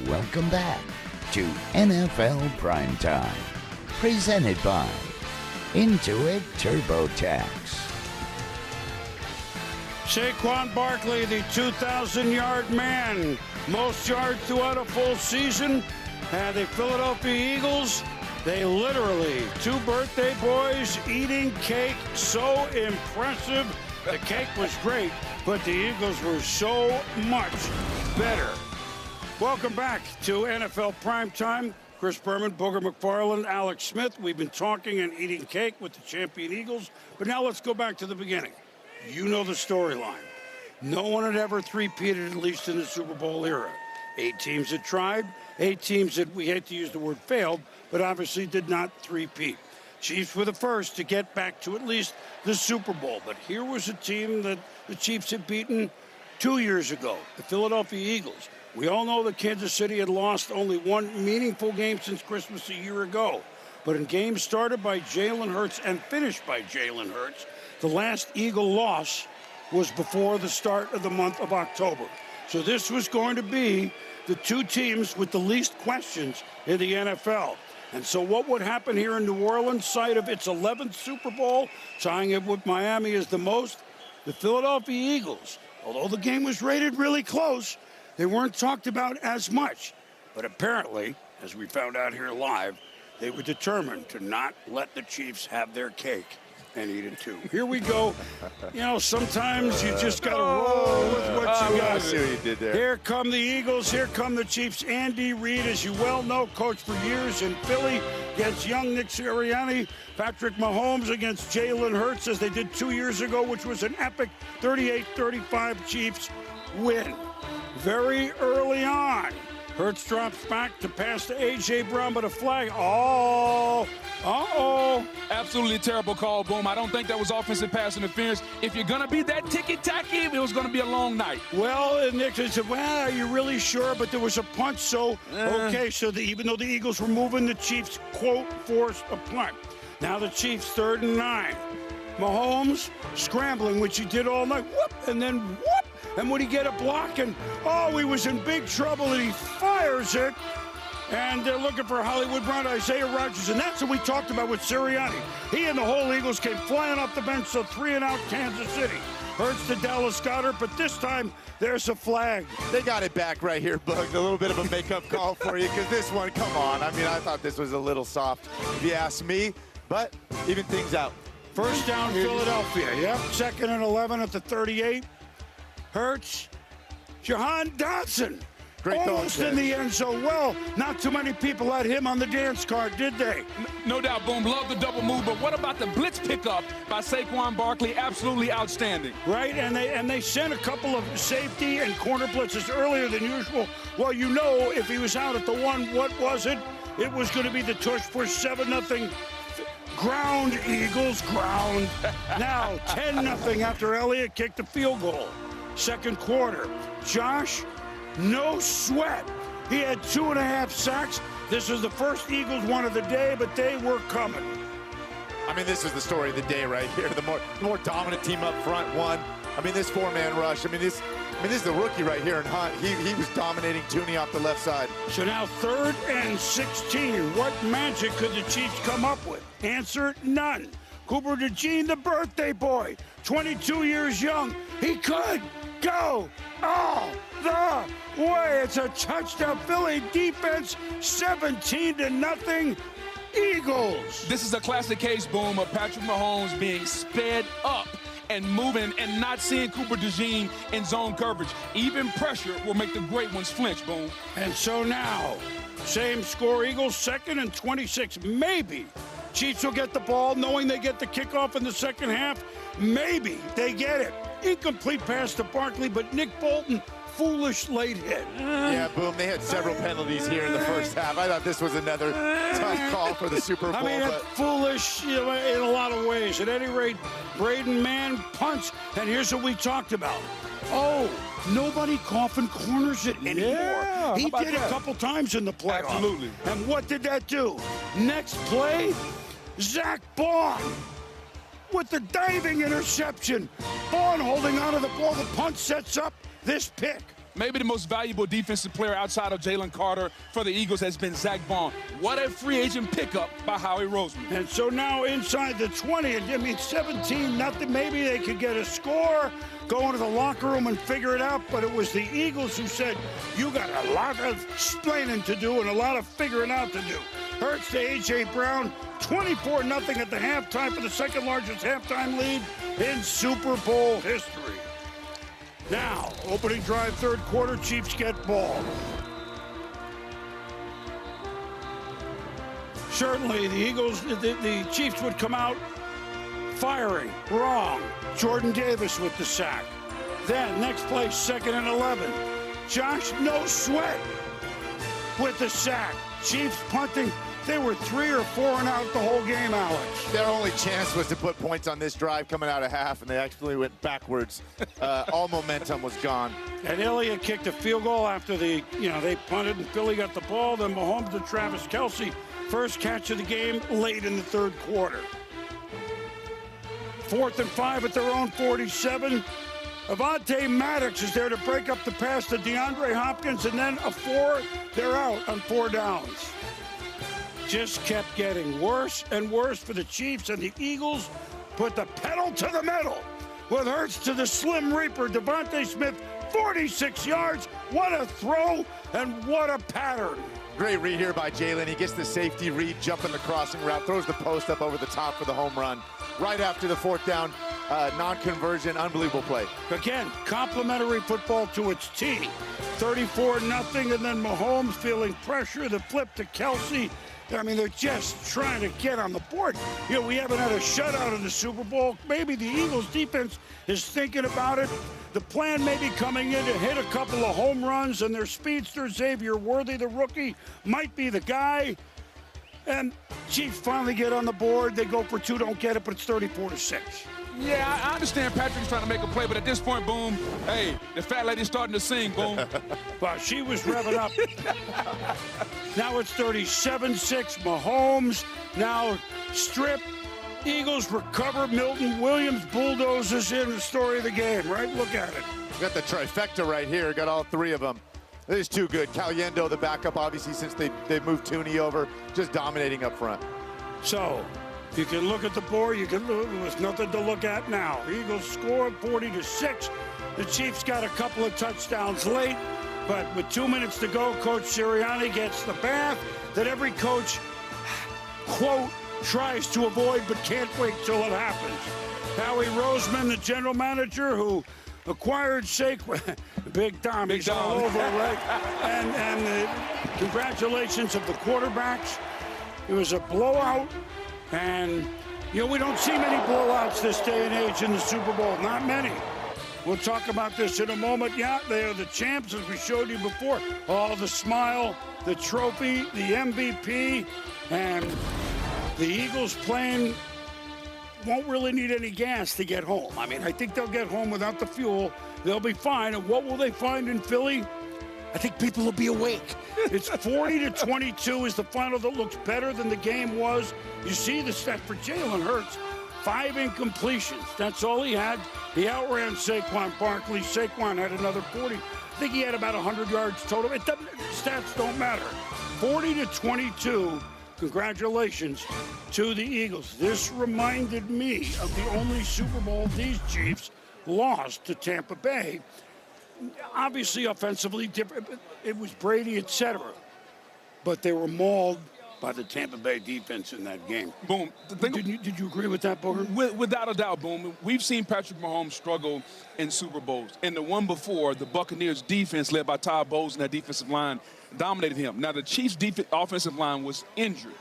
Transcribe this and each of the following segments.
Welcome back to NFL Primetime, presented by Intuit TurboTax. Saquon Barkley, the 2,000-yard man, most yards throughout a full season. And the Philadelphia Eagles, they literally, two birthday boys eating cake. So impressive. The cake was great, but the Eagles were so much better. Welcome back to NFL Primetime. Chris Berman, Booger McFarland, Alex Smith. We've been talking and eating cake with the champion Eagles. But now let's go back to the beginning. You know the storyline. No one had ever three-peated, at least in the Super Bowl era. 8 teams had tried, 8 teams that, we hate to use the word failed, but obviously did not three-peat. Chiefs were the first to get back to at least the Super Bowl. But here was a team that the Chiefs had beaten 2 years ago, the Philadelphia Eagles. We all know that Kansas City had lost only one meaningful game since Christmas a year ago. But in games started by Jalen Hurts and finished by Jalen Hurts, the last Eagle loss was before the start of the month of October. So this was going to be the two teams with the least questions in the NFL. And so what would happen here in New Orleans, site of its 11th Super Bowl, tying it with Miami as the most? The Philadelphia Eagles, although the game was rated really close, they weren't talked about as much. But apparently, as we found out here live, they were determined to not let the Chiefs have their cake and eat it too. Here we go. You know, sometimes you just got to roll with what you got. I see what you did there. Here come the Eagles. Here come the Chiefs. Andy Reid, as you well know, coached for years in Philly against young Nick Sirianni. Patrick Mahomes against Jalen Hurts, as they did 2 years ago, which was an epic 38-35 Chiefs win. Very early on, Hurts drops back to pass to A.J. Brown, but a flag. Absolutely terrible call, Boom. I don't think that was offensive pass interference. If you're going to be that ticky-tacky, it was going to be a long night. Well, and Nick said, well, are you really sure? But there was a punch, so, okay. So even though the Eagles were moving, the Chiefs, quote, forced a punt. Now the Chiefs 3rd and 9. Mahomes scrambling, which he did all night. Whoop, and then whoop. And would he get a block? And, he was in big trouble, and he fires it. And they're looking for Hollywood Brown, Isaiah Rodgers. And that's what we talked about with Sirianni. He and the whole Eagles came flying off the bench, so 3-and-out Kansas City. Hurts to Dallas Goedert, but this time there's a flag. They got it back right here, Bug. A little bit of a makeup call for you, because this one, come on. I mean, I thought this was a little soft, if you ask me. But even things out. First down, Philadelphia. Yep, 2nd and 11 at the 38. Hurts, Jahan Dotson, almost in the end zone. Well, not too many people had him on the dance card, did they? No doubt, Boom. Love the double move, but what about the blitz pickup by Saquon Barkley? Absolutely outstanding. Right, and they sent a couple of safety and corner blitzes earlier than usual. Well, you know, if he was out at the 1, what was it? It was going to be the tush for 7-0. Ground, Eagles, ground. Now 10-0 after Elliott kicked the field goal. Second quarter. Josh, no sweat. He had 2.5 sacks. This is the first Eagles one of the day, but they were coming. I mean, this is the story of the day right here. The more dominant team up front won. I mean, this 4-man rush. This is the rookie right here in Hunt. He was dominating Tooney off the left side. So now 3rd and 16. What magic could the Chiefs come up with? Answer, none. Cooper DeJean, the birthday boy, 22 years young. He could go all the way. It's a touchdown. Philly defense, 17-0 Eagles. This is a classic case, Boom, of Patrick Mahomes being sped up and moving and not seeing Cooper DeJean in zone coverage. Even pressure will make the great ones flinch, Boom. And so now, same score, Eagles 2nd and 26. Maybe Chiefs will get the ball, knowing they get the kickoff in the second half. Maybe they get it. Incomplete pass to Barkley, but Nick Bolton, foolish late hit. Yeah, Boom, they had several penalties here in the first half. I thought this was another tough call for the Super Bowl. I mean, it's foolish in a lot of ways. At any rate, Braden Mann punts, and here's what we talked about. Nobody coughing corners it anymore. Yeah, he did that? A couple times in the playoffs. Absolutely. And what did that do? Next play, Zach Bond with the diving interception. Bond holding onto the ball. The punt sets up this pick. Maybe the most valuable defensive player outside of Jalen Carter for the Eagles has been Zach Bond. What a free agent pickup by Howie Roseman. And so now inside the 20, I mean, 17-0. Maybe they could get a score, go into the locker room and figure it out. But it was the Eagles who said, you got a lot of explaining to do and a lot of figuring out to do. Hurts to A.J. Brown, 24-0 at the halftime for the second largest halftime lead in Super Bowl history. Now, opening drive, third quarter, Chiefs get ball. Certainly, the Eagles, the Chiefs would come out firing. Wrong. Jordan Davis with the sack. Then, next play, 2nd and 11. Josh No Sweat with the sack. Chiefs punting. They were 3 or 4 and out the whole game, Alex. Their only chance was to put points on this drive coming out of half, and they actually went backwards. All momentum was gone. And Elliott kicked a field goal after they punted and Philly got the ball. Then Mahomes to Travis Kelce. First catch of the game late in the third quarter. 4th and 5 at their own 47. Avonte Maddox is there to break up the pass to DeAndre Hopkins, and then a 4. They're out on 4 downs. Just kept getting worse and worse for the Chiefs, and the Eagles put the pedal to the metal with Hurts to the Slim Reaper. Devontae Smith, 46 yards. What a throw and what a pattern. Great read here by Jalen. He gets the safety read, jumping the crossing route, throws the post up over the top for the home run. Right after the 4th down, non-conversion, unbelievable play. Again, complimentary football to its T. 34-0, and then Mahomes feeling pressure, the flip to Kelce. I mean, they're just trying to get on the board. You know, we haven't had a shutout in the Super Bowl. Maybe the Eagles defense is thinking about it. The plan may be coming in to hit a couple of home runs, and their speedster, Xavier Worthy, the rookie, might be the guy. And Chiefs finally get on the board. They go for 2, don't get it, but it's 34-6. Yeah, I understand Patrick's trying to make a play, but at this point, boom, hey, the fat lady's starting to sing, boom. Well, she was revving up. Now it's 37-6. Mahomes now strip. Eagles recover. Milton Williams bulldozes in the story of the game, right? Look at it. Got the trifecta right here. Got all 3 of them. This is too good. Caliendo, the backup, obviously, since they moved Tooney over, just dominating up front. So, you can look at the board. You can look. There's nothing to look at now. Eagles scored 40-6. The Chiefs got a couple of touchdowns late, but with 2 minutes to go, Coach Sirianni gets the bath that every coach, quote, tries to avoid but can't wait till it happens. Howie Roseman, the general manager who acquired Saquon, Big Dom, he's all over, right? And the congratulations of the quarterbacks. It was a blowout, and, you know, we don't see many blowouts this day and age in the Super Bowl, not many. We'll talk about this in a moment. Yeah, they are the champs, as we showed you before. Oh, the smile, the trophy, the MVP, and the Eagles playing won't really need any gas to get home. I mean, I think they'll get home without the fuel. They'll be fine. And what will they find in Philly? I think people will be awake. It's 40-22 is the final that looks better than the game was. You see the stat for Jalen Hurts. 5 incompletions. That's all he had. He outran Saquon Barkley. Saquon had another 40. I think he had about 100 yards total. Stats don't matter. 40-22. Congratulations to the Eagles. This reminded me of the only Super Bowl these Chiefs lost to Tampa Bay. Obviously offensively different. It was Brady, etc. But they were mauled by the Tampa Bay defense in that game. Boom. Did you agree with that, Booger? Without a doubt, Boom. We've seen Patrick Mahomes struggle in Super Bowls. And the one before, the Buccaneers defense led by Todd Bowles and that defensive line dominated him. Now, the Chiefs' offensive line was injured.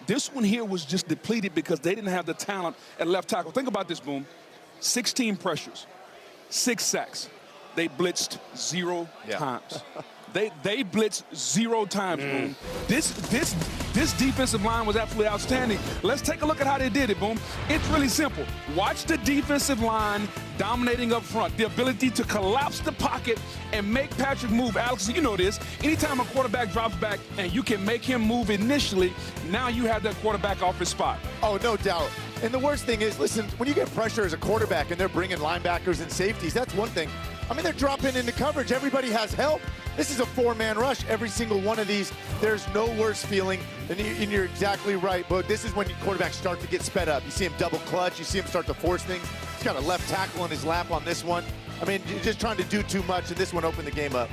This one here was just depleted because they didn't have the talent at left tackle. Think about this, Boom. 16 pressures, 6 sacks. They blitzed 0 times. They blitzed 0 times, Boom. This defensive line was absolutely outstanding. Let's take a look at how they did it, Boom. It's really simple. Watch the defensive line dominating up front. The ability to collapse the pocket and make Patrick move. Alex, you know this. Anytime a quarterback drops back and you can make him move initially, now you have that quarterback off his spot. Oh, no doubt. And the worst thing is, listen, when you get pressure as a quarterback and they're bringing linebackers and safeties, that's one thing. I mean, they're dropping into coverage. Everybody has help. This is a four-man rush. Every single one of these, there's no worse feeling. And you're exactly right, but this is when quarterbacks start to get sped up. You see him double clutch. You see him start to force things. He's got a left tackle in his lap on this one. I mean, you're just trying to do too much, and this one opened the game up.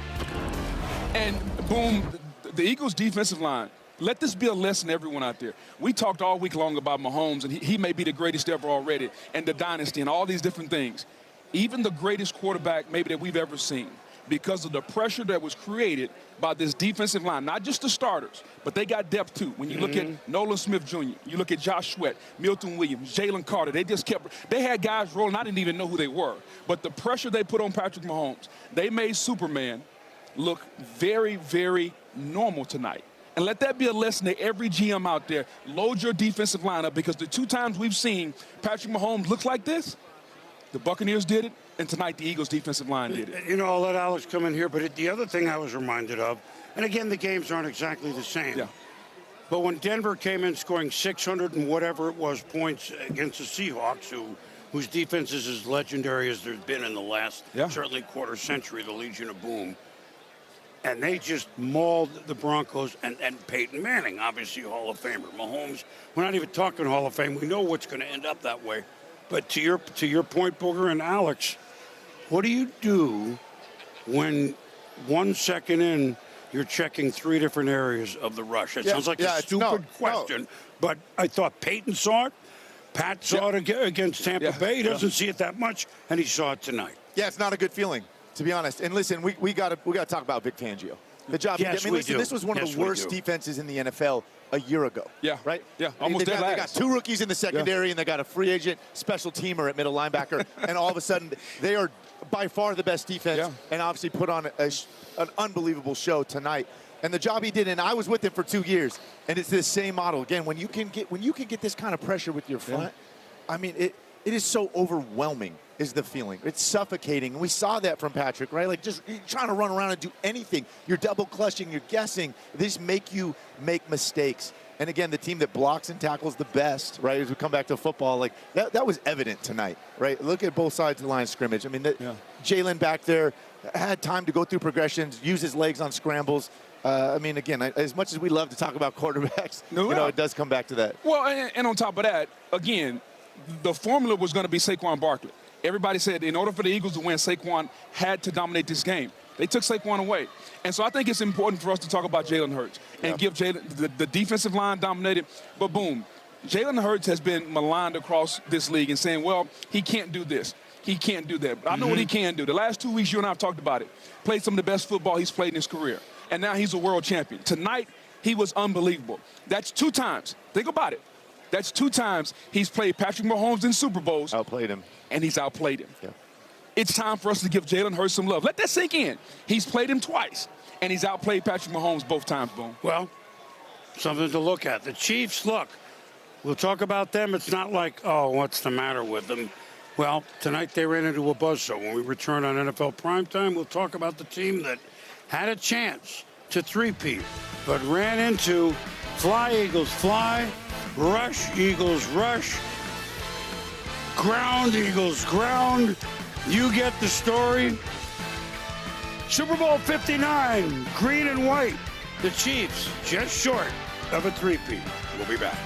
And boom, the Eagles' defensive line. Let this be a lesson to everyone out there. We talked all week long about Mahomes, and he may be the greatest ever already, and the dynasty and all these different things. Even the greatest quarterback maybe that we've ever seen, because of the pressure that was created by this defensive line, not just the starters, but they got depth too. When you look at Nolan Smith Jr., you look at Josh Sweat, Milton Williams, Jalen Carter, they had guys rolling. I didn't even know who they were. But the pressure they put on Patrick Mahomes, they made Superman look very, very normal tonight. And let that be a lesson to every GM out there. Load your defensive line up, because the 2 times we've seen Patrick Mahomes look like this, the Buccaneers did it, and tonight the Eagles' defensive line did it. You know, I'll let Alex come in here, but the other thing I was reminded of, and again, the games aren't exactly the same. Yeah. But when Denver came in scoring 600 and whatever it was points against the Seahawks, whose defense is as legendary as there's been in the last, certainly quarter century, the Legion of Boom. And they just mauled the Broncos and Peyton Manning, obviously a Hall of Famer. Mahomes, we're not even talking Hall of Fame. We know what's going to end up that way. But to your point, Booger and Alex, what do you do when 1 second in you're checking 3 different areas of the rush? It sounds like a stupid question, but I thought Peyton saw it. Pat saw it against Tampa Bay. He doesn't see it that much, and he saw it tonight. Yeah, it's not a good feeling, to be honest. And listen, we got to talk about Vic Fangio. The job. Yes, I mean, listen, this was one of the worst defenses in the NFL a year ago. Yeah. Right? Yeah, almost dead last. They got 2 rookies in the secondary, and they got a free agent special teamer at middle linebacker, and all of a sudden they are by far the best defense, and obviously put on an unbelievable show tonight. And the job he did, and I was with him for 2 years, and it's this same model. Again, when you can get this kind of pressure with your front, I mean, it is so overwhelming is the feeling. It's suffocating. And we saw that from Patrick, right? Like, just trying to run around and do anything. You're double clutching, you're guessing. These make you make mistakes. And again, the team that blocks and tackles the best, right, as we come back to football, like that was evident tonight, right? Look at both sides of the line of scrimmage. I mean, Jalen back there had time to go through progressions, use his legs on scrambles. I mean, again, as much as we love to talk about quarterbacks, it does come back to that. Well, and on top of that, again, the formula was going to be Saquon Barkley. Everybody said in order for the Eagles to win, Saquon had to dominate this game. They took Saquon away. And so I think it's important for us to talk about Jalen Hurts and give Jalen the defensive line dominated. But boom, Jalen Hurts has been maligned across this league and saying, well, he can't do this. He can't do that. But I know what he can do. The last 2 weeks, you and I have talked about it. Played some of the best football he's played in his career. And now he's a world champion. Tonight, he was unbelievable. That's 2 times. Think about it. That's 2 times he's played Patrick Mahomes in Super Bowls. Outplayed him. And he's outplayed him. Yeah. It's time for us to give Jalen Hurts some love. Let that sink in. He's played him twice, and he's outplayed Patrick Mahomes both times, Boom. Well, something to look at. The Chiefs, look, we'll talk about them. It's not like, oh, what's the matter with them? Well, tonight they ran into a buzzsaw. When we return on NFL Primetime, we'll talk about the team that had a chance to three-peat, but ran into fly, Eagles, fly, rush, Eagles, rush, ground, Eagles, ground. You get the story. Super Bowl 59, green and white. The Chiefs just short of a three-peat. We'll be back.